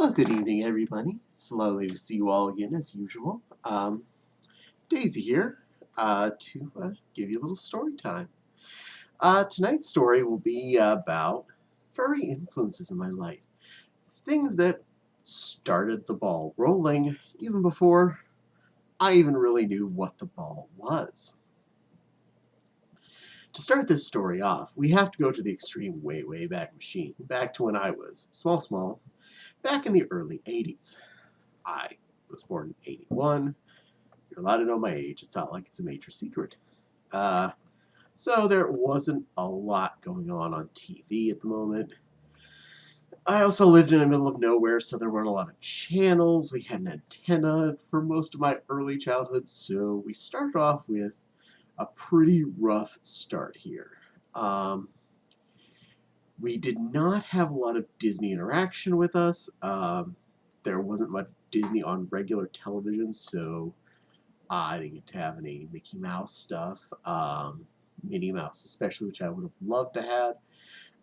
Well, good evening, everybody. It's lovely to see you all again, as usual. Daisy here to give you a little story time. Tonight's story will be about furry influences in my life. Things that started the ball rolling even before I even really knew what the ball was. To start this story off, we have to go to the extreme way back machine, back to when I was small, back in the early 80s. I was born in 81. You're allowed to know my age. It's not like it's a major secret. Uh, so there wasn't a lot going on TV at the moment. I also lived in the middle of nowhere, so there weren't a lot of channels. We had an antenna for most of my early childhood, so we started off with a pretty rough start here. We did not have a lot of Disney interaction with us. There wasn't much Disney on regular television, so I didn't get to have any Mickey Mouse stuff, Minnie Mouse especially, which I would have loved to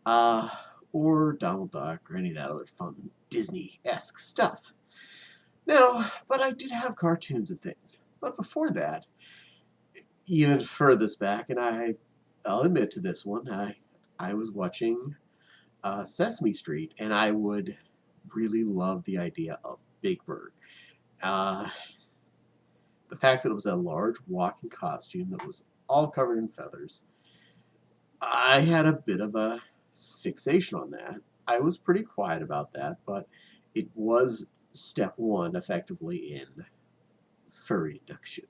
have, or Donald Duck, or any of that other fun Disney-esque stuff. Now, but I did have cartoons and things. But before that, even furthest back, and I'll admit to this one, I was watching Sesame Street, and I would really love the idea of Big Bird. Uh, the fact that it was a large walking costume that was all covered in feathers, I had a bit of a fixation on that. I was pretty quiet about that, but it was step one, effectively, in furry induction.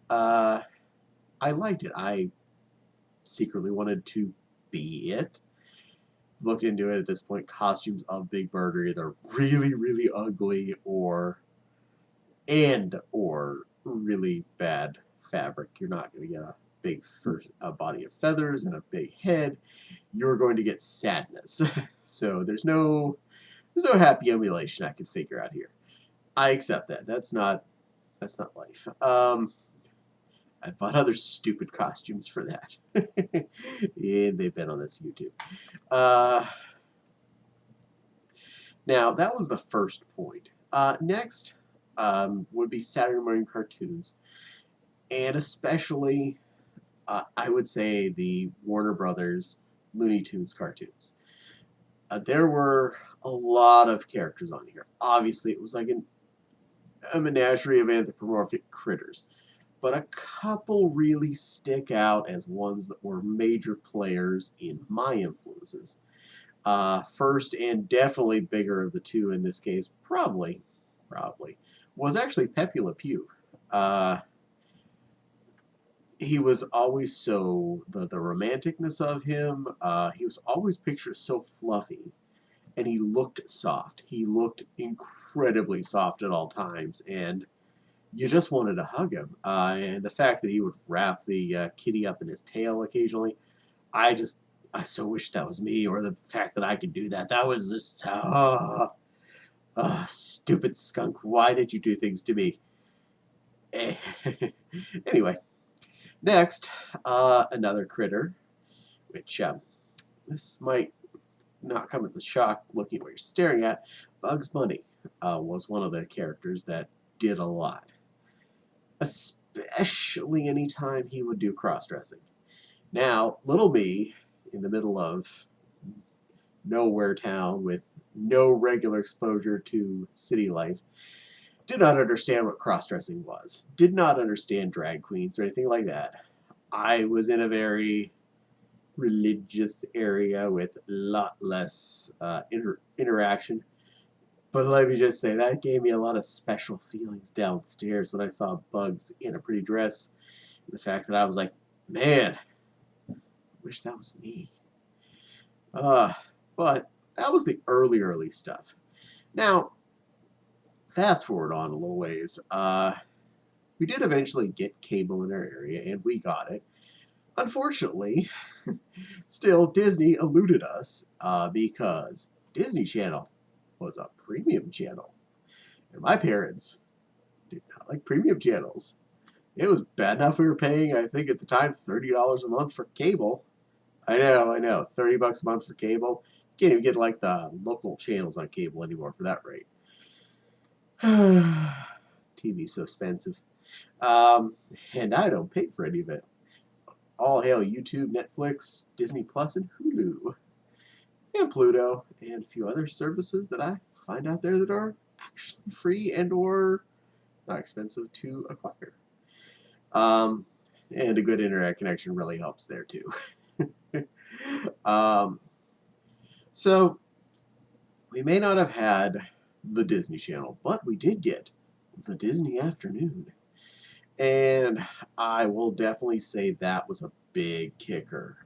Uh, I liked it. I secretly wanted to be it. Looked into it at this point. Costumes of Big Bird are either really ugly or really bad fabric. You're not going to get a big a body of feathers and a big head. You're going to get sadness. So there's no happy emulation I can figure out here. I accept that. That's not life. I bought other stupid costumes for that, and they've been on this YouTube. Now that was the first point. Next would be Saturday morning cartoons, and especially I would say the Warner Brothers Looney Tunes cartoons. There were a lot of characters on here. Obviously, it was like a menagerie of anthropomorphic critters. But a couple really stick out as ones that were major players in my influences. First and definitely bigger of the two in this case, probably, was actually Pepe Le Pew. He was always the romanticness of him. He was always pictured so fluffy, and he looked soft. He looked incredibly soft at all times, and you just wanted to hug him. And the fact that he would wrap the kitty up in his tail occasionally, I so wish that was me, or the fact that I could do that. That was just, stupid skunk. Why did you do things to me? Anyway, next, another critter, which this might not come as a shock looking at what you're staring at. Bugs Bunny was one of the characters that did a lot, especially anytime he would do cross-dressing. Now, little me, in the middle of nowhere town with no regular exposure to city life, did not understand what cross-dressing was. Did not understand drag queens or anything like that. I was in a very religious area with a lot less interaction. But let me just say, that gave me a lot of special feelings downstairs when I saw Bugs in a pretty dress. And the fact that I was like, man, I wish that was me. But that was the early stuff. Now, fast forward on a little ways. We did eventually get cable in our area, and we got it. Unfortunately, still, Disney eluded us because Disney Channel was a premium channel. And my parents did not like premium channels. It was bad enough we were paying, I think at the time, $30 a month for cable. I know, $30 a month for cable. can't even get like the local channels on cable anymore for that rate. TV's so expensive. And I don't pay for any of it. All hail YouTube, Netflix, Disney Plus, and Hulu, and Pluto, and a few other services that I find out there that are actually free and or not expensive to acquire. Um, and a good internet connection really helps there too. um, so we may not have had the Disney Channel, but we did get the Disney Afternoon. And I will definitely say that was a big kicker.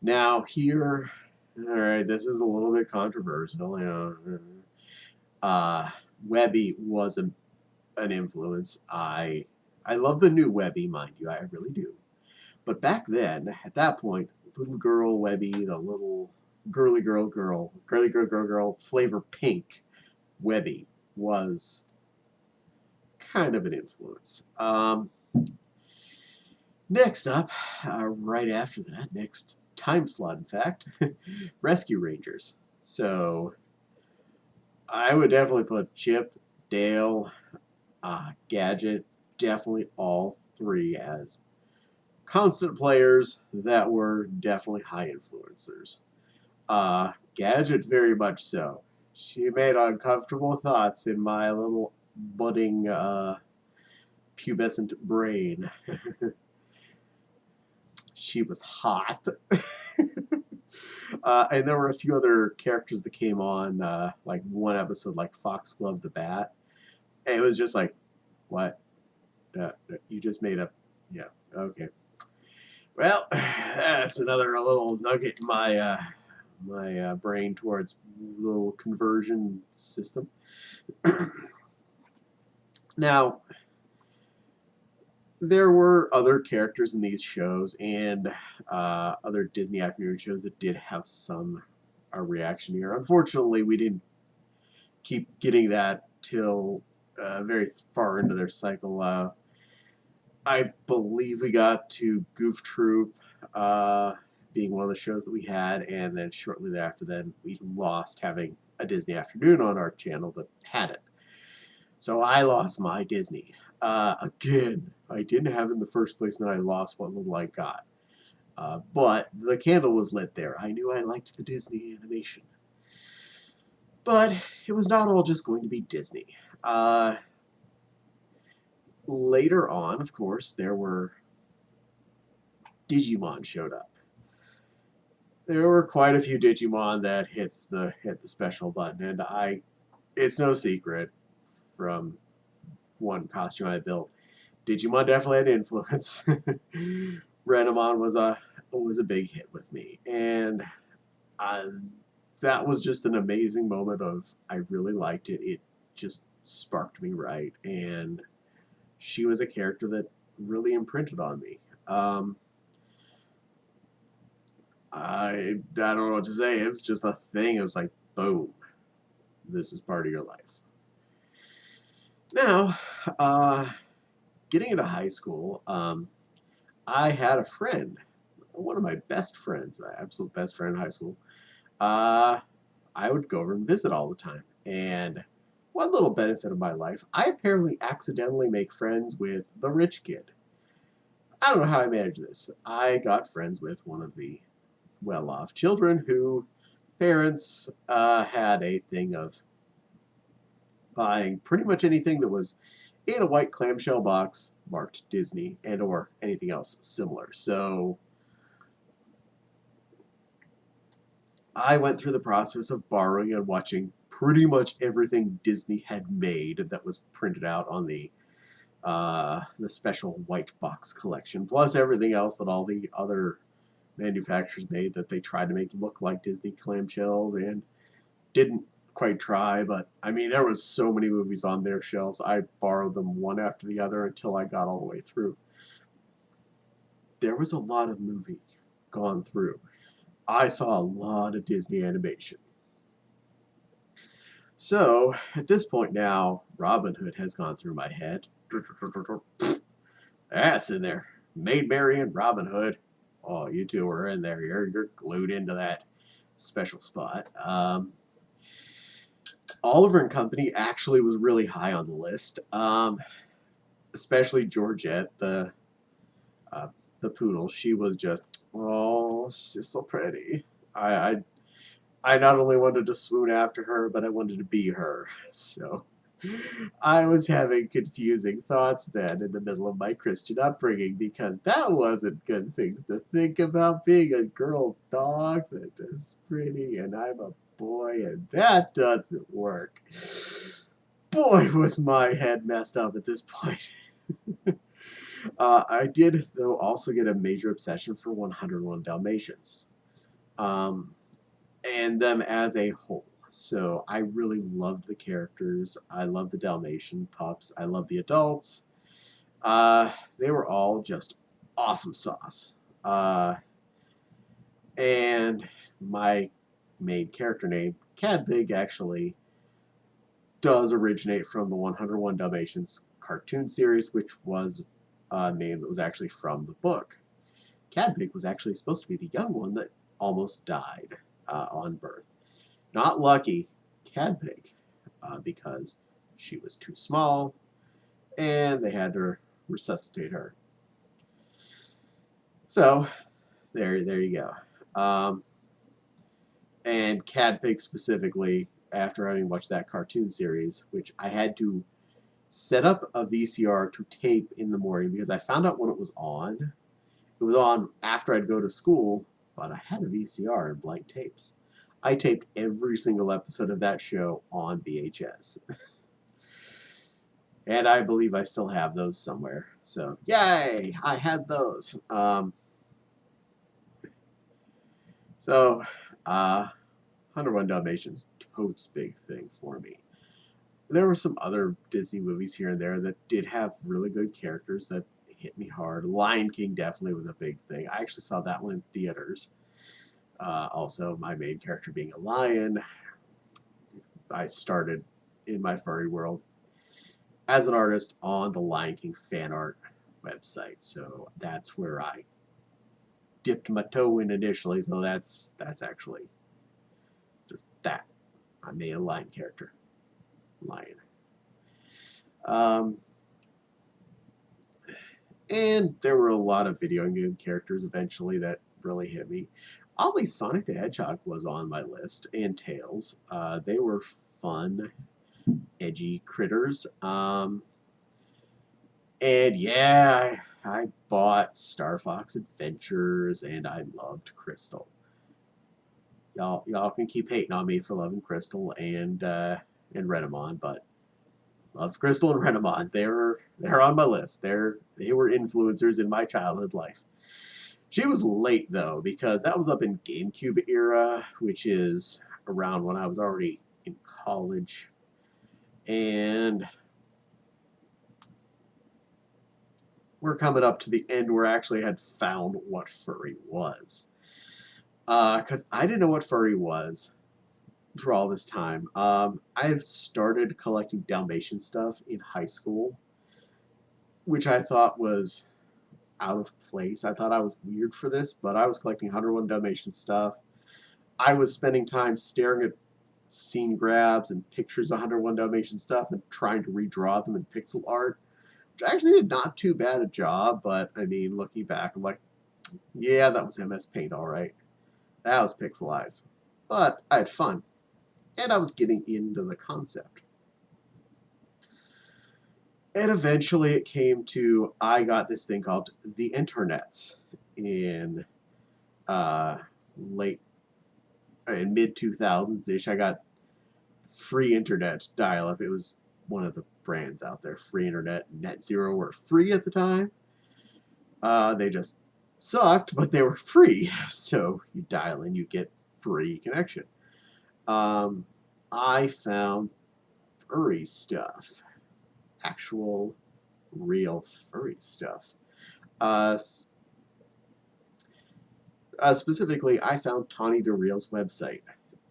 Now here, all right, this is a little bit controversial. You know, Webby was an influence. I love the new Webby, mind you, I really do. But back then, at that point, little girl Webby, the little girly girl, flavor pink Webby was kind of an influence. Next up, right after that, next time slot, in fact, Rescue Rangers. So I would definitely put Chip, Dale, Gadget, definitely all three as constant players that were definitely high influencers. Gadget, very much so. She made uncomfortable thoughts in my little budding pubescent brain. She was hot. And there were a few other characters that came on, like one episode, like Foxglove the Bat. And it was just like, what? You just made up. Yeah, okay. Well, that's another little nugget in my brain towards little conversion system. Now, there were other characters in these shows and other Disney afternoon shows that did have some reaction here. Unfortunately, we didn't keep getting that till very far into their cycle. I believe we got to Goof Troop being one of the shows that we had, and then shortly thereafter, then we lost having a Disney afternoon on our channel that had it. So I lost my Disney. Again, I didn't have it in the first place, and then I lost what little I got. But the candle was lit there. I knew I liked the Disney animation. But it was not all just going to be Disney. Later on, of course, there were Digimon showed up. There were quite a few Digimon that hit the special button, and it's no secret from one costume I built. Digimon definitely had influence. Renamon was a big hit with me, and uh, that was just an amazing moment of I really liked it. It just sparked me right, and she was a character that really imprinted on me. I don't know what to say. It was just a thing. It was like boom, this is part of your life. Now, getting into high school, I had a friend, one of my best friends, my absolute best friend in high school. Uh, I would go over and visit all the time. And one little benefit of my life, I apparently accidentally make friends with the rich kid. I don't know how I managed this. I got friends with one of the well-off children who parents had a thing of buying pretty much anything that was in a white clamshell box marked Disney and or anything else similar. So I went through the process of borrowing and watching pretty much everything Disney had made that was printed out on the special white box collection, plus everything else that all the other manufacturers made that they tried to make look like Disney clamshells and didn't quite try. But I mean, there was so many movies on their shelves. I borrowed them one after the other until I got all the way through. There was a lot of movie gone through. I saw a lot of Disney animation. So at this point now, Robin Hood has gone through my head. That's in there. Maid Marian, Robin Hood. Oh, you two are in there. You're glued into that special spot. Oliver and Company actually was really high on the list, especially Georgette, uh, the poodle. She was just, oh, she's so pretty. I, I I not only wanted to swoon after her, but I wanted to be her. So I was having confusing thoughts then in the middle of my Christian upbringing because that wasn't good things to think about, being a girl dog that is pretty and I'm a boy and that doesn't work. Boy, was my head messed up at this point. I did, though, also get a major obsession for 101 Dalmatians. Um, and them as a whole. So I really loved the characters. I loved the Dalmatian pups. I loved the adults. They were all just awesome sauce. And my main character name, Cadbig, actually does originate from the 101 Dalmatians cartoon series, which was a name that was actually from the book. Cadbig was actually supposed to be the young one that almost died on birth. Not Lucky, Cadpig, because she was too small and they had to resuscitate her. So there you go. And Cadpig specifically, after having watched that cartoon series, which I had to set up a VCR to tape in the morning because I found out when it was on. It was on after I'd go to school, but I had a VCR and blank tapes. I taped every single episode of that show on VHS. And I believe I still have those somewhere. So, yay! I has those. So, uh, 101 Dalmatians, totes big thing for me. There were some other Disney movies here and there that did have really good characters that hit me hard. Lion King definitely was a big thing. I actually saw that one in theaters. Also, my main character being a lion. I started in my furry world as an artist on the Lion King fan art website. So that's where I dipped my toe in initially. So that's actually just that. I made a lion character, lion. Um, and there were a lot of video game characters eventually that really hit me. Oddly, Sonic the Hedgehog was on my list, and Tails. They were fun, edgy critters. And yeah, I bought Star Fox Adventures, and I loved Crystal. Y'all can keep hating on me for loving Crystal and Renamon, but love Crystal and Renamon. They're on my list. They were influencers in my childhood life. She was late though because that was up in GameCube era, which is around when I was already in college, and we're coming up to the end where I actually had found what furry was. Because I didn't know what furry was through all this time. I had started collecting Dalmatian stuff in high school, which I thought was out of place. I thought I was weird for this, but I was collecting 101 Dalmatian stuff. I was spending time staring at scene grabs and pictures of 101 Dalmatian stuff and trying to redraw them in pixel art, which I actually did not too bad a job, but I mean, looking back, I'm like, yeah, that was MS Paint, all right. That was pixelized. But I had fun, and I was getting into the concept. And eventually it came to I got this thing called the internet in uh, late in mid 2000s ish. I got free internet dial up. It was one of the brands out there. Free internet, Net Zero were free at the time. They just sucked, but they were free. So you dial in, you get free connection. Um, I found furry stuff, actual, real furry stuff. Uh, Specifically, I found Tawny DeReal's website,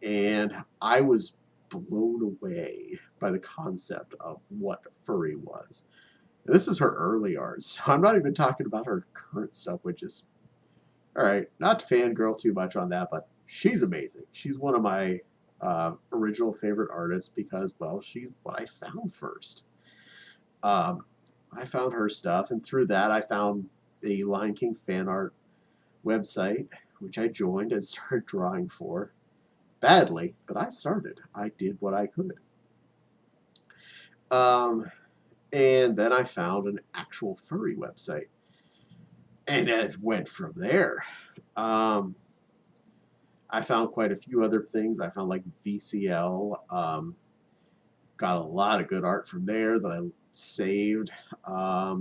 and I was blown away by the concept of what furry was. And this is her early art, so I'm not even talking about her current stuff, which is All right, not to fangirl too much on that, but she's amazing. She's one of my original favorite artists because, well, she's what I found first. Um, I found her stuff, and through that, I found the Lion King fan art website, which I joined and started drawing for. Badly, but I started. I did what I could. Um, and then I found an actual furry website, and it went from there. Um, I found quite a few other things. I found like VCL. Got a lot of good art from there that I saved. A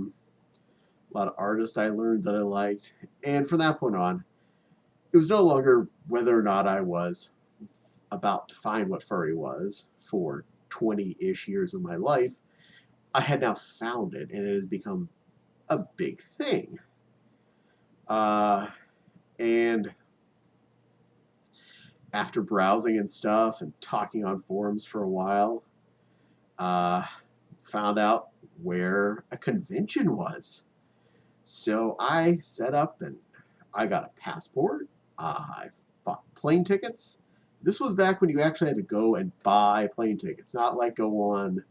lot of artists I learned that I liked. And from that point on, it was no longer whether or not I was about to find what furry was for 20-ish years of my life. I had now found it, and it has become a big thing. Uh, and after browsing and stuff and talking on forums for a while, uh, found out where a convention was. So I set up and I got a passport. I bought plane tickets. This was back when you actually had to go and buy plane tickets, not like go on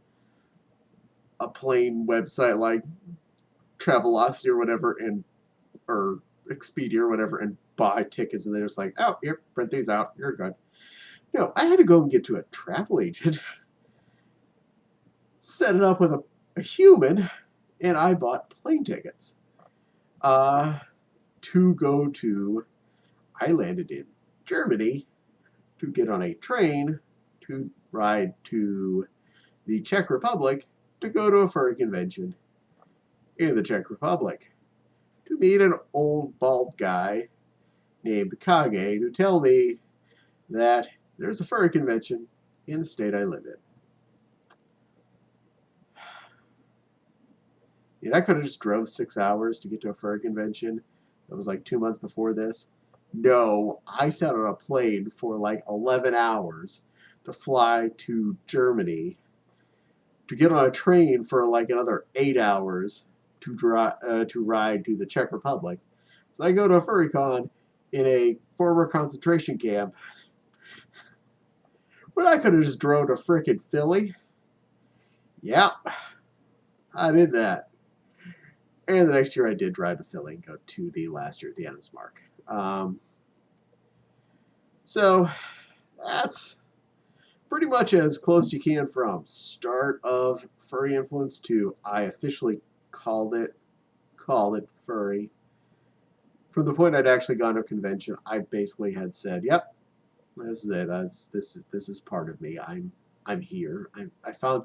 a plane website like Travelocity or whatever, and or Expedia or whatever, and buy tickets, and they're just like, oh, here, print these out, you're good. No, I had to go and get to a travel agent, set it up with a human, and I bought plane tickets uh, to go to. I landed in Germany to get on a train to ride to the Czech Republic to go to a furry convention in the Czech Republic to meet an old bald guy named Kage to tell me that there's a furry convention in the state I live in. And I could have just drove 6 hours to get to a furry convention. That was like 2 months before this. No, I sat on a plane for like 11 hours to fly to Germany to get on a train for like another 8 hours to ride to the Czech Republic. So I go to a furry con in a former concentration camp, but I could have just drove to frickin' Philly. Yep, I did that. And the next year I did drive to Philly and go to the last year at the Adams Mark. So that's pretty much as close you can from start of furry influence to I officially called it furry. From the point I'd actually gone to a convention, I basically had said, "Yep, this is it. This is part of me. I'm here. I found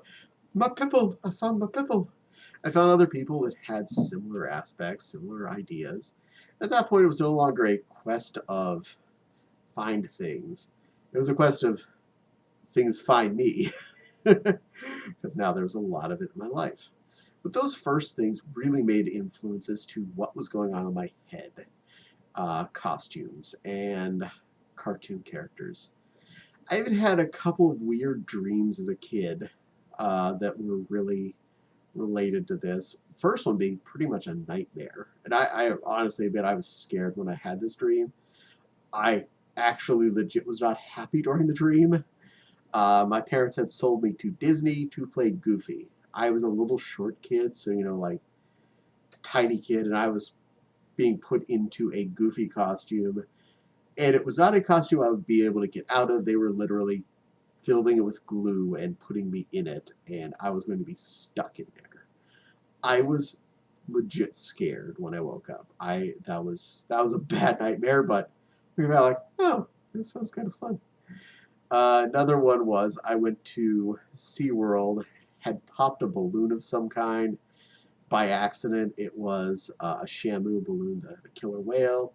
my people. I found my people." I found other people that had similar aspects, similar ideas. At that point, it was no longer a quest of find things. It was a quest of things find me, because now there was a lot of it in my life. But those first things really made influences to what was going on in my head. Costumes and cartoon characters. I even had a couple of weird dreams as a kid that were really related to this. First one being pretty much a nightmare. And I honestly admit I was scared when I had this dream. I actually legit was not happy during the dream. My parents had sold me to Disney to play Goofy. I was a little short kid, so like tiny kid, and I was being put into a Goofy costume. And it was not a costume I would be able to get out of. They were literally filling it with glue and putting me in it, and I was going to be stuck in there. I was legit scared when I woke up. I that was a bad nightmare, but we were like, oh, this sounds kind of fun. Another one was I went to SeaWorld, had popped a balloon of some kind by accident. It was a Shamu balloon, the killer whale,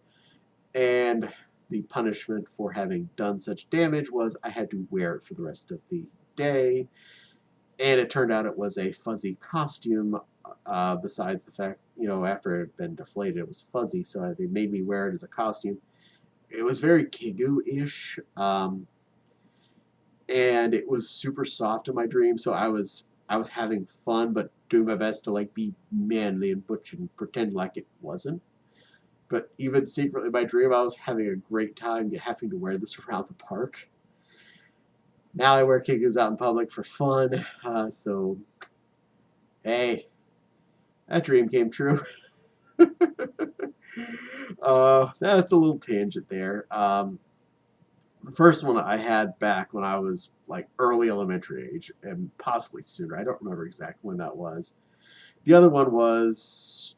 and the punishment for having done such damage was I had to wear it for the rest of the day. And it turned out it was a fuzzy costume. Besides the fact, after it had been deflated, it was fuzzy, so they made me wear it as a costume. It was very Kigu-ish, and it was super soft in my dream. So I was having fun, but doing my best to like be manly and butch and pretend like it wasn't. But even secretly in my dream, I was having a great time having to wear this around the park. Now I wear Kages out in public for fun. So, hey, that dream came true. That's a little tangent there. The first one I had back when I was like early elementary age and possibly sooner. I don't remember exactly when that was. The other one was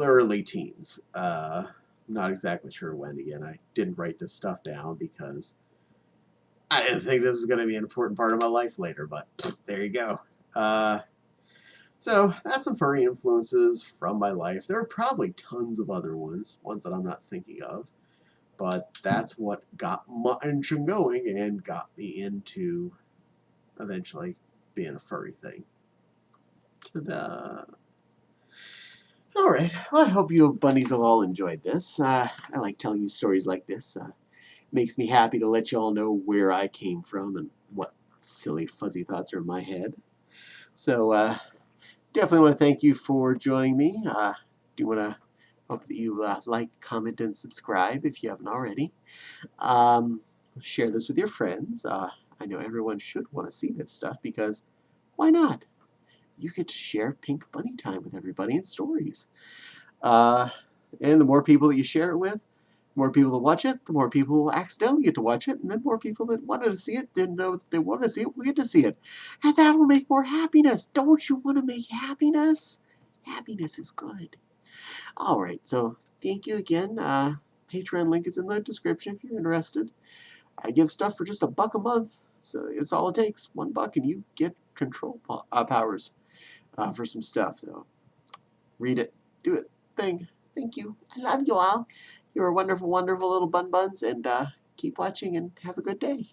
early teens. Not exactly sure when. Again, I didn't write this stuff down because I didn't think this was going to be an important part of my life later, but there you go. Uh, so that's some furry influences from my life. There are probably tons of other ones that I'm not thinking of, but that's what got my engine going and got me into eventually being a furry thing. Ta-da! All right. Well, I hope you bunnies have all enjoyed this. I like telling you stories like this. Makes me happy to let you all know where I came from and what silly fuzzy thoughts are in my head. So definitely want to thank you for joining me. Do want to hope that you like, comment, and subscribe if you haven't already. Share this with your friends. I know everyone should want to see this stuff because why not? You get to share Pink Bunny time with everybody in stories. Uh, and the more people that you share it with, the more people that watch it, the more people will accidentally get to watch it, and then more people that wanted to see it didn't know that they wanted to see it will get to see it. And that will make more happiness. Don't you want to make happiness? Happiness is good. All right, so thank you again. Patreon link is in the description if you're interested. I give stuff for just $1 a month, so it's all it takes. $1 and you get control powers for some stuff. So read it, do it, thing. Thank you. I love you all. You're wonderful, wonderful little bun buns, and keep watching and have a good day.